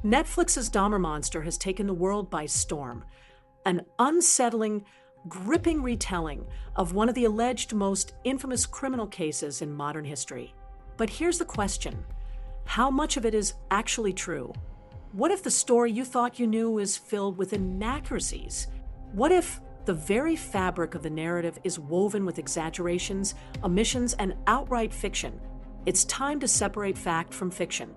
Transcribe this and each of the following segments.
Netflix's Dahmer monster has taken the world by storm. An unsettling, gripping retelling of one of the alleged most infamous criminal cases in modern history. But here's the question. How much of it is actually true? What if the story you thought you knew is filled with inaccuracies? What if the very fabric of the narrative is woven with exaggerations, omissions, and outright fiction? It's time to separate fact from fiction.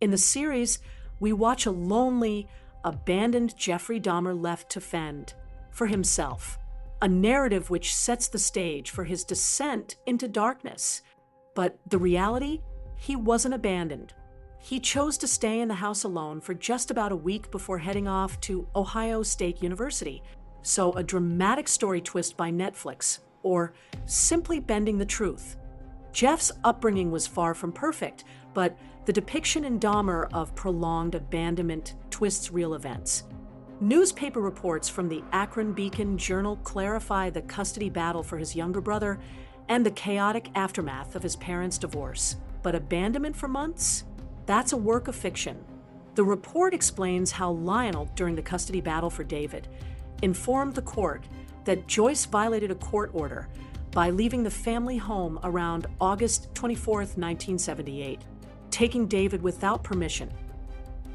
In the series, we watch a lonely, abandoned Jeffrey Dahmer left to fend for himself, a narrative which sets the stage for his descent into darkness. But the reality? He wasn't abandoned. He chose to stay in the house alone for just about a week before heading off to Ohio State University. So a dramatic story twist by Netflix, or simply bending the truth. Jeff's upbringing was far from perfect, but the depiction in Dahmer of prolonged abandonment twists real events. Newspaper reports from the Akron Beacon-Journal clarify the custody battle for his younger brother and the chaotic aftermath of his parents' divorce. But abandonment for months? That's a work of fiction. The report explains how Lionel, during the custody battle for David, informed the court that Joyce violated a court order by leaving the family home around August 24, 1978, taking David without permission.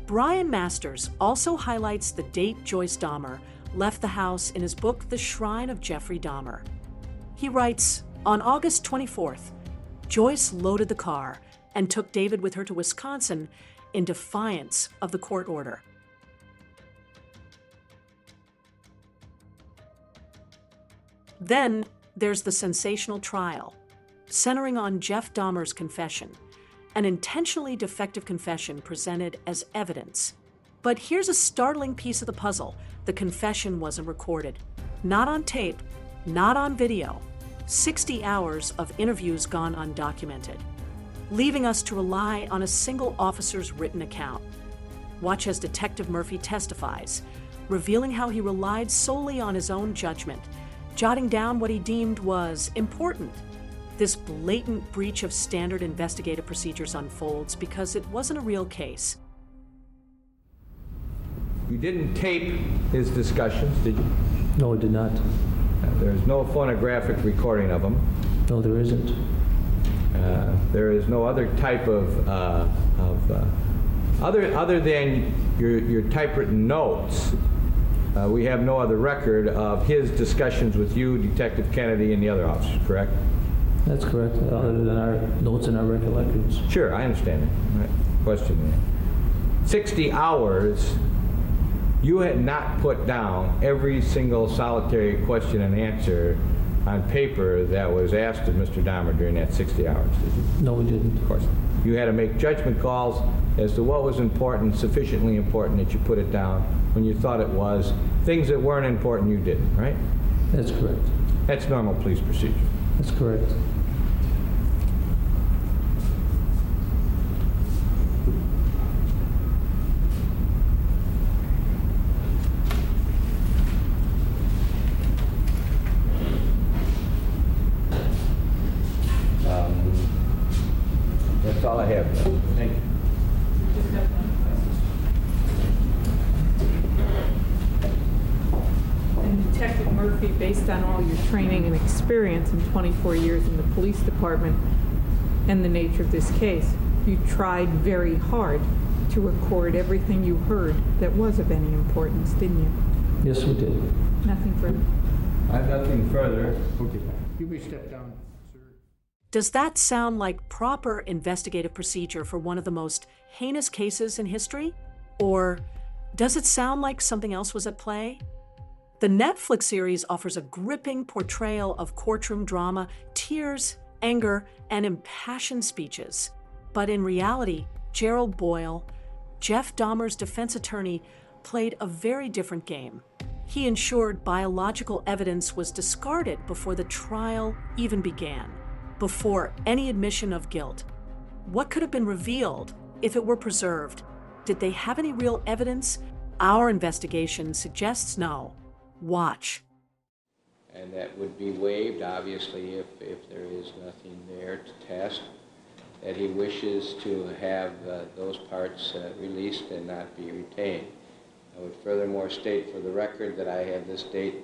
Brian Masters also highlights the date Joyce Dahmer left the house in his book, The Shrine of Jeffrey Dahmer. He writes, on August 24th, Joyce loaded the car and took David with her to Wisconsin in defiance of the court order. Then there's the sensational trial, centering on Jeff Dahmer's confession, an intentionally defective confession presented as evidence. But here's a startling piece of the puzzle. The confession wasn't recorded. Not on tape, not on video. 60 hours of interviews gone undocumented, leaving us to rely on a single officer's written account. Watch as Detective Murphy testifies, revealing how he relied solely on his own judgment, jotting down what he deemed was important. This blatant breach of standard investigative procedures unfolds because it wasn't a real case. You didn't tape his discussions, did you? No, it did not. There's no phonographic recording of them. No, there isn't. There is no other type of other than your typewritten notes. We have no other record of his discussions with you, Detective Kennedy, and the other officers, correct? That's correct, other than our notes and our recollections. Sure, I understand that. Right. Question there. 60 hours, you had not put down every single solitary question and answer on paper that was asked of Mr. Dahmer during that 60 hours, did you? No, we didn't. Of course. You had to make judgment calls as to what was important, sufficiently important that you put it down when you thought it was. Things that weren't important, you didn't, right? That's correct. That's normal police procedure. That's correct. That's all I have. Thank you. And Detective Murphy, based on all your training and experience in 24 years in the police department and the nature of this case, you tried very hard to record everything you heard that was of any importance, didn't you? Yes, we did. Nothing further. I have nothing further. Okay. You may step down, sir. Does that sound like proper investigative procedure for one of the most heinous cases in history? Or does it sound like something else was at play? The Netflix series offers a gripping portrayal of courtroom drama, tears, anger, and impassioned speeches. But in reality, Gerald Boyle, Jeff Dahmer's defense attorney, played a very different game. He ensured biological evidence was discarded before the trial even began, before any admission of guilt. What could have been revealed if it were preserved? Did they have any real evidence? Our investigation suggests no. Watch. And that would be waived, obviously, if there is nothing there to test. that he wishes to have those parts released and not be retained. I would furthermore state for the record that I have this date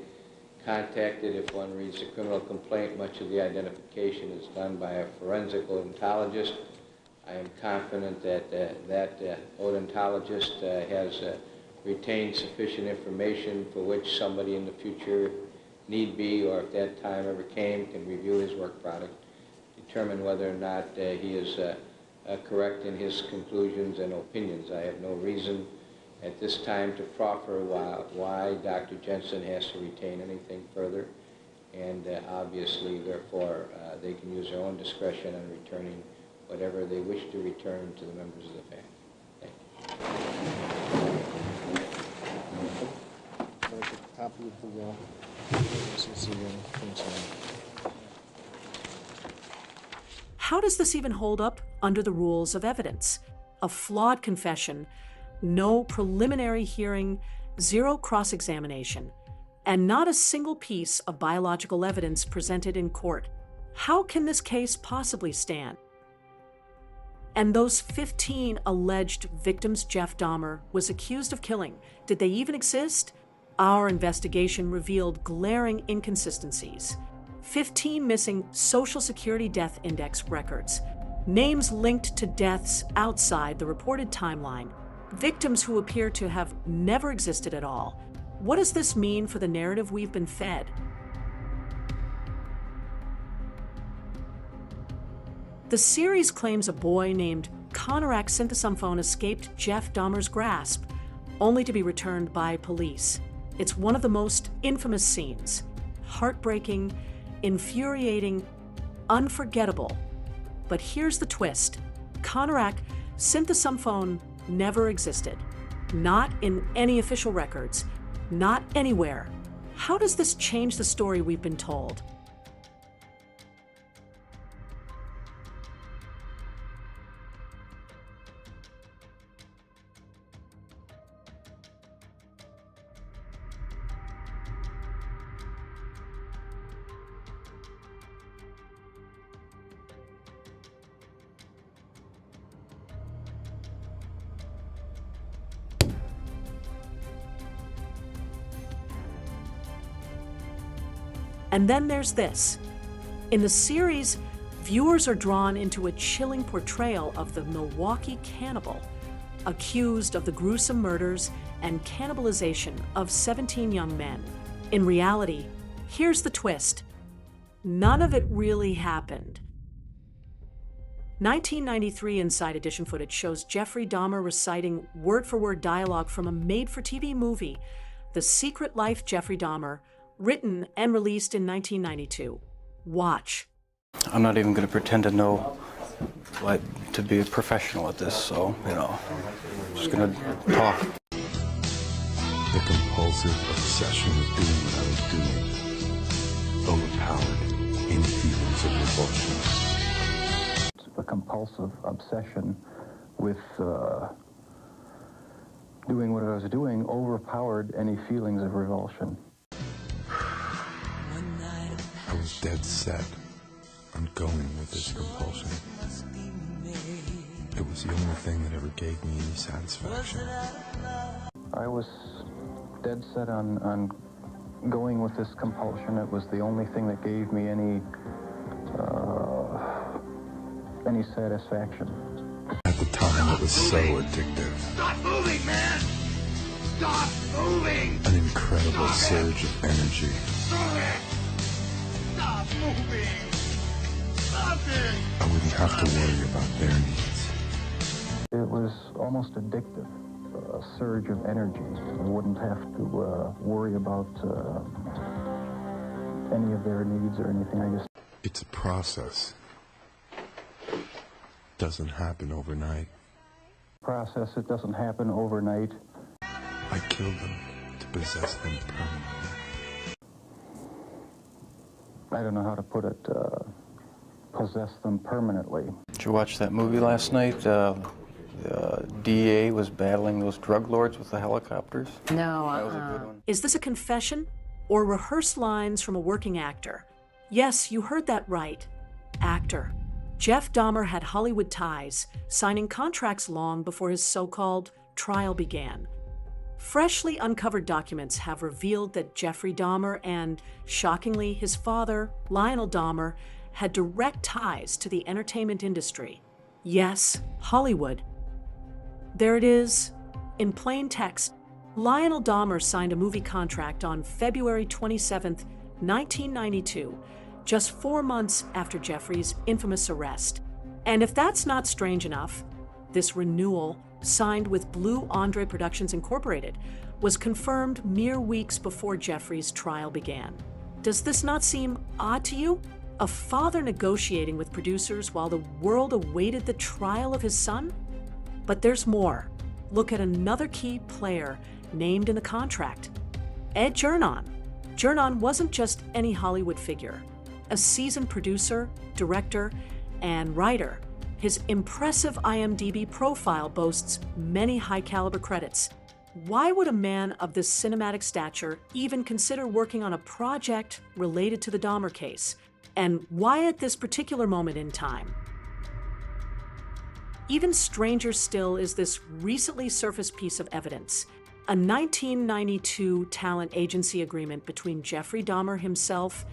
contacted. If one reads the criminal complaint, much of the identification is done by a forensic odontologist. I am confident that that odontologist has retained sufficient information for which somebody in the future need be, or if that time ever came, can review his work product, determine whether or not he is correct in his conclusions and opinions. I have no reason at this time to proffer why Dr. Jensen has to retain anything further, and obviously, therefore, they can use their own discretion in returning whatever they wish to return to the members of the family. Thank you. Copy of the will. How does this even hold up under the rules of evidence? A flawed confession, no preliminary hearing, zero cross-examination, and not a single piece of biological evidence presented in court. How can this case possibly stand? And those 15 alleged victims Jeff Dahmer was accused of killing, did they even exist? Our investigation revealed glaring inconsistencies. 15 missing Social Security Death Index records, names linked to deaths outside the reported timeline, victims who appear to have never existed at all. What does this mean for the narrative we've been fed? The series claims a boy named Konarak Synthesumphone escaped Jeff Dahmer's grasp, only to be returned by police. It's one of the most infamous scenes. Heartbreaking, infuriating, unforgettable. But here's the twist. Konarak Synthesumphone never existed. Not in any official records. Not anywhere. How does this change the story we've been told? And then there's this. In the series, viewers are drawn into a chilling portrayal of the Milwaukee cannibal, accused of the gruesome murders and cannibalization of 17 young men. In reality, here's the twist. None of it really happened. 1993 Inside Edition footage shows Jeffrey Dahmer reciting word-for-word dialogue from a made-for-TV movie, The Secret Life Jeffrey Dahmer, written and released in 1992. Watch. I'm not even going to pretend to know, to be a professional at this, so, I'm just going to talk. The compulsive obsession with doing what I was doing overpowered any feelings of revulsion. The compulsive obsession with doing what I was doing overpowered any feelings of revulsion. I was dead set on going with this compulsion. It was the only thing that ever gave me any satisfaction. I was dead set on going with this compulsion. It was the only thing that gave me any satisfaction. At the time, it was so addictive. Stop moving, man! Stop moving! An incredible surge of energy. Stop it! Stop moving! Stop it! I wouldn't have to worry about their needs. It was almost addictive, a surge of energy. I wouldn't have to worry about any of their needs or anything. It's a process. It doesn't happen overnight. It doesn't happen overnight. I killed them to possess them permanently. I don't know how to put it, possess them permanently. Did you watch that movie last night? The DEA was battling those drug lords with the helicopters. No, That was a good one. Is this a confession or rehearsed lines from a working actor? Yes, you heard that right. Actor. Jeff Dahmer had Hollywood ties, signing contracts long before his so-called trial began. Freshly uncovered documents have revealed that Jeffrey Dahmer and, shockingly, his father, Lionel Dahmer, had direct ties to the entertainment industry. Yes, Hollywood. There it is, in plain text. Lionel Dahmer signed a movie contract on February 27, 1992, just 4 months after Jeffrey's infamous arrest. And if that's not strange enough, this renewal, signed with Blue Andre Productions Incorporated, was confirmed mere weeks before Jeffrey's trial began. Does this not seem odd to you? A father negotiating with producers while the world awaited the trial of his son? But there's more. Look at another key player named in the contract, Ed Jernon. Jernon wasn't just any Hollywood figure. A seasoned producer, director, and writer, his impressive IMDb profile boasts many high-caliber credits. Why would a man of this cinematic stature even consider working on a project related to the Dahmer case? And why at this particular moment in time? Even stranger still is this recently surfaced piece of evidence, a 1992 talent agency agreement between Jeffrey Dahmer himself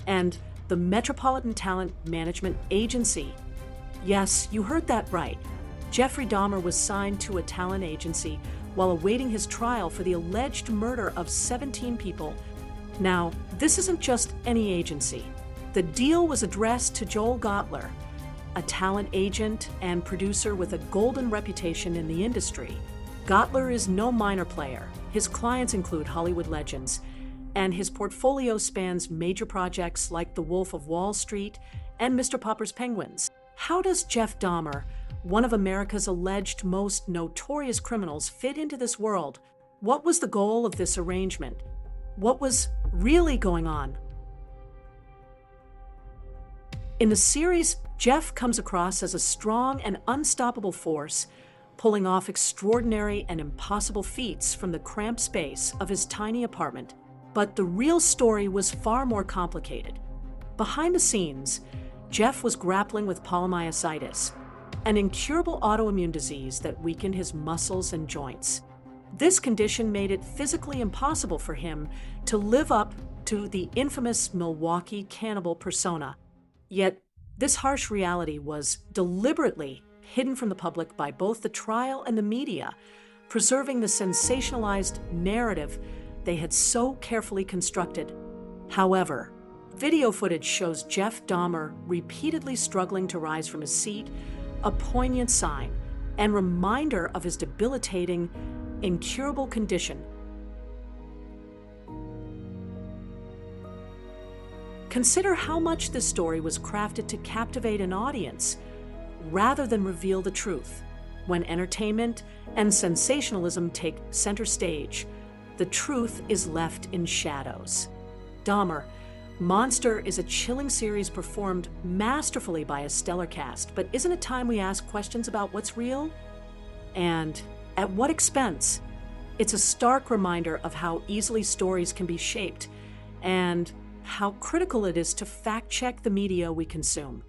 and the Metropolitan Talent Management Agency. Yes, you heard that right. Jeffrey Dahmer was signed to a talent agency while awaiting his trial for the alleged murder of 17 people. Now, this isn't just any agency. The deal was addressed to Joel Gottler, a talent agent and producer with a golden reputation in the industry. Gottler is no minor player. His clients include Hollywood legends, and his portfolio spans major projects like The Wolf of Wall Street and Mr. Popper's Penguins. How does Jeff Dahmer, one of America's alleged most notorious criminals, fit into this world? What was the goal of this arrangement? What was really going on? In the series, Jeff comes across as a strong and unstoppable force, pulling off extraordinary and impossible feats from the cramped space of his tiny apartment. But the real story was far more complicated. Behind the scenes, Jeff was grappling with polymyositis, an incurable autoimmune disease that weakened his muscles and joints. This condition made it physically impossible for him to live up to the infamous Milwaukee cannibal persona. Yet, this harsh reality was deliberately hidden from the public by both the trial and the media, preserving the sensationalized narrative they had so carefully constructed. However, video footage shows Jeff Dahmer repeatedly struggling to rise from his seat, a poignant sign and reminder of his debilitating, incurable condition. Consider how much this story was crafted to captivate an audience, rather than reveal the truth. When entertainment and sensationalism take center stage, the truth is left in shadows. Dahmer, Monster is a chilling series performed masterfully by a stellar cast, but isn't it time we ask questions about what's real? And at what expense? It's a stark reminder of how easily stories can be shaped and how critical it is to fact-check the media we consume.